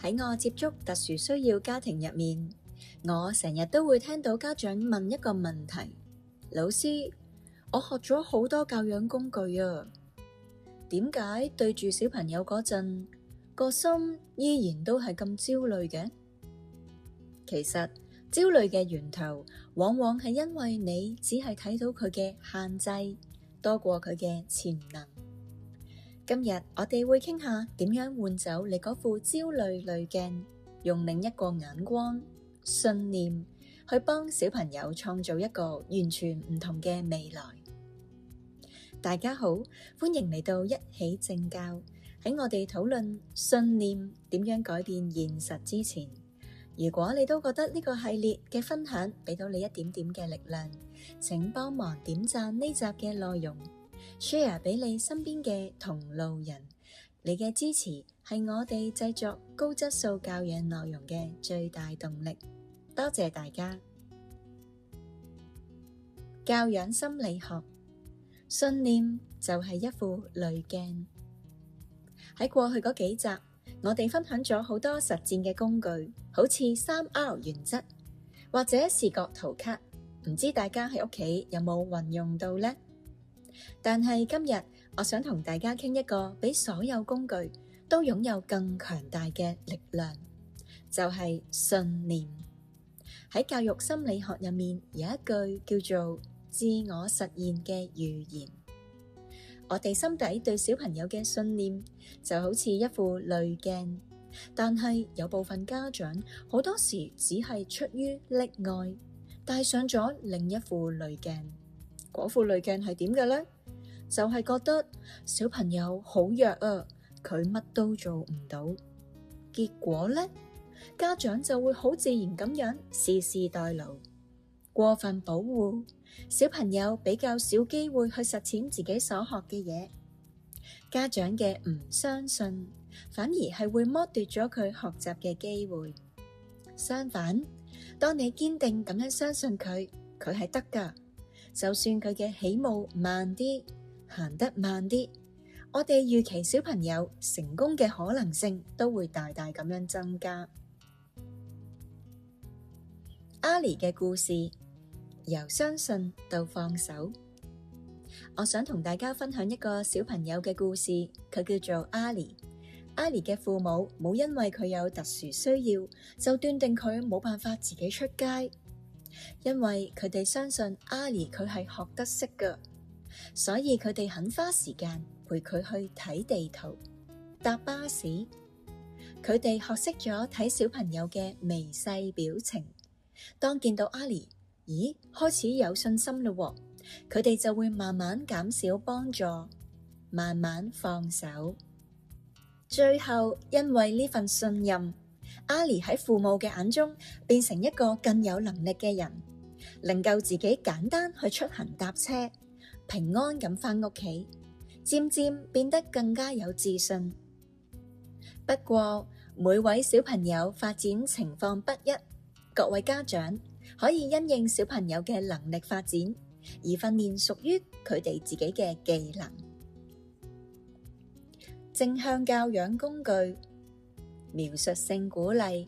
喺我接觸特殊需要家庭入面，我成日都會聽到家長問一個問題：老師，我學咗好多教養工具啊，點解對住小朋友嗰陣，個心依然都係咁焦慮嘅？其實焦慮嘅源頭，往往係因為你只係睇到佢嘅限制，多過佢嘅潛能。今日我哋會傾下點樣換走你嗰副焦慮濾鏡，用另一個眼光、信念去幫小朋友創造一個完全唔同嘅未來。大家好，歡迎嚟到一起正教。喺我哋討論信念點樣改變現實之前，如果你都覺得呢個系列嘅分享俾到你一點點嘅力量，請幫忙點讚呢集嘅內容，share 俾你身邊嘅同路人。你嘅支持係我哋製作高質素教養內容嘅最大動力。多謝大家。教養心理學，信念就係一副濾鏡。喺過去嗰幾集，我哋分享咗好多實戰嘅工具，好似 3R 原則或者視覺圖卡，唔知大家喺屋企有冇運用到呢？但係今日我想同大家傾一個比所有工具都擁有更強大嘅力量，就係信念。喺教育心理學入面有一句叫做自我實現嘅預言。我哋心底對小朋友嘅信念就好似一副濾鏡，但係有部分家長好多時只係出於溺愛，戴上咗另一副濾鏡。嗰副濾鏡係點嘅呢？就係覺得小朋友好弱啊，佢乜都做唔到。結果呢，家長就會好自然咁樣事事代勞，過分保護小朋友，比較少機會去實踐自己所學嘅嘢。家長嘅唔相信，反而係會剝奪咗佢學習嘅機會。相反，當你堅定咁樣相信佢係得㗎，就算佢嘅起步慢啲，行得慢啲，我哋預期小朋友成功嘅可能性都會大大咁樣增加。阿里嘅故事，由相信到放手。我想同大家分享一個小朋友嘅故事，佢叫做阿里。阿里嘅父母冇因為佢有特殊需要就斷定佢冇辦法自己出街，因為佢哋相信阿里佢係學得識㗎，所以佢哋肯花時間陪佢去睇地圖、搭巴士。佢哋學識咗睇小朋友嘅微細表情，當見到阿里開始有信心嘞喎，佢哋就會慢慢減少幫助，慢慢放手。最後因為呢份信任，阿里喺父母嘅眼中變成一個更有能力嘅人，能夠自己簡單去出行搭車，平安咁返屋企，漸漸變得更加有自信。不過每位小朋友發展情況不一，各位家長可以因應小朋友嘅能力發展而訓練屬於佢哋自己嘅技能。正向教養工具，描述性鼓勵。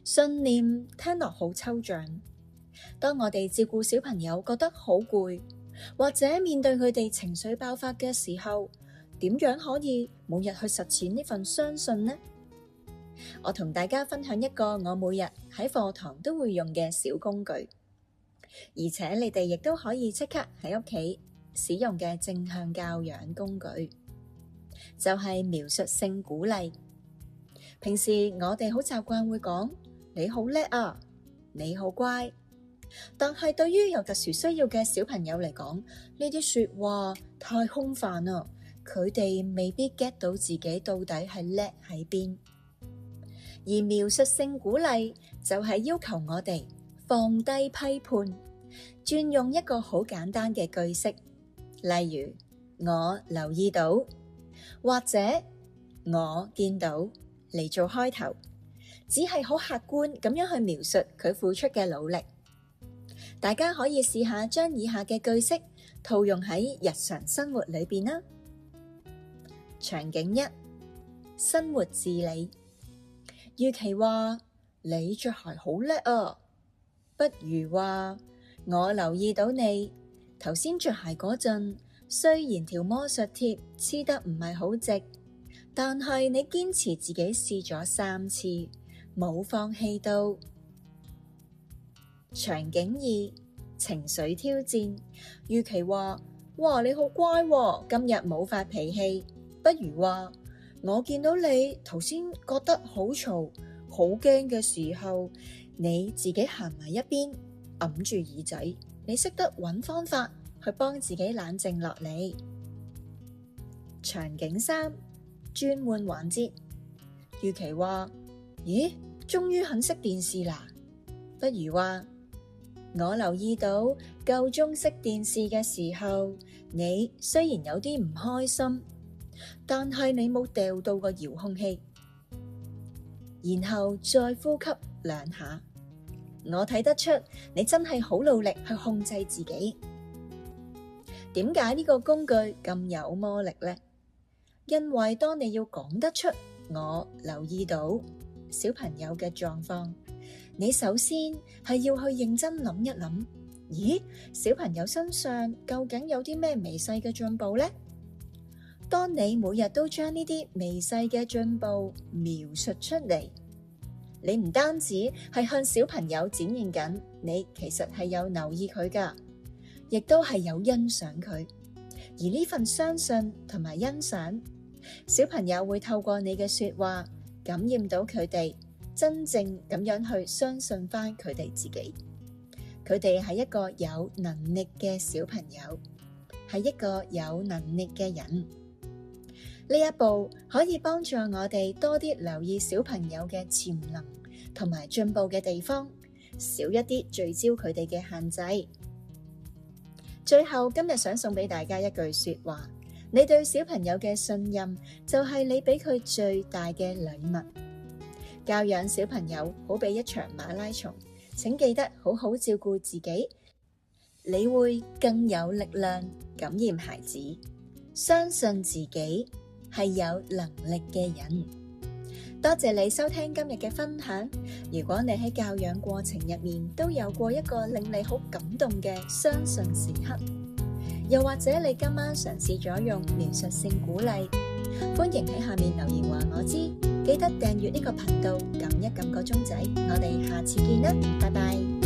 信念聽落好抽象，當我哋照顧小朋友覺得好攰，或者面對佢哋情緒爆發嘅時候，點樣可以每日去實踐呢份相信呢？我同大家分享一個我每日喺課堂都會用嘅小工具，而且你哋亦都可以即刻喺屋企使用嘅正向教養工具，就係描述性鼓勵。平時我哋好習慣會講你好叻啊，你好乖，但係對於有特殊需要嘅小朋友嚟講，呢啲說話太空泛啦，佢哋未必 get 到自己到底係叻喺邊。而描述性鼓勵就係要求我哋放低批判，轉用一個好簡單嘅句式，例如我留意到，或者我見到嚟做開頭，只係好客觀咁樣去描述佢付出嘅努力。大家可以試下將以下嘅句式套用喺日常生活裏邊啦。場景一，生活自理。與其話你着鞋好叻啊，不如話我留意到你頭先着鞋嗰陣，雖然條魔術貼黐得唔係好直，但係你堅持自己試咗3次，冇放棄到。場景2，情緒挑戰。與其話哇你好乖喎，今日冇發脾氣，不如話我見到你頭先覺得好嘈好驚嘅時候，你自己行埋一邊揞住耳仔，你識得揾方法去幫自己冷靜落嚟。場景3，轉換環節。與其話咦終於肯熄電視啦，不如話我留意到夠鐘熄電視嘅時候，你雖然有啲唔開心，但係你冇掉到個遙控器，然後再呼吸2下。我睇得出你真係好努力去控制自己。點解呢個工具咁有魔力呢？因為當你要講得出我留意到小朋友嘅狀況，你首先係要去認真諗一諗，咦，小朋友身上究竟有啲咩微細嘅進步呢？當你每日都將呢啲微細嘅進步描述出嚟，你唔單止係向小朋友展現緊你其實係有留意佢㗎，亦都係有欣賞佢。而呢份相信同埋欣賞，小朋友會透過你嘅說話感染到佢哋，真正咁樣去相信翻佢哋自己。佢哋係一個有能力嘅小朋友，係一個有能力嘅人。呢一步可以幫助我哋多啲留意小朋友嘅潛能同埋進步嘅地方，少一啲聚焦佢哋嘅限制。最後，今日想送俾大家一句說話：你對小朋友嘅信任就係你俾佢最大嘅禮物。教養小朋友好比一場馬拉松，請記得好好照顧自己，你會更有力量感染孩子。相信自己係有能力嘅人。多謝你收聽今日嘅分享。如果你喺教養過程入面都有過一個令你好感動嘅相信時刻，又或者你今晚嘗試咗用描述性鼓勵，歡迎喺下面留言話我知。記得訂閱呢個頻道，撳一撳個鐘仔。我哋下次見啦，拜拜。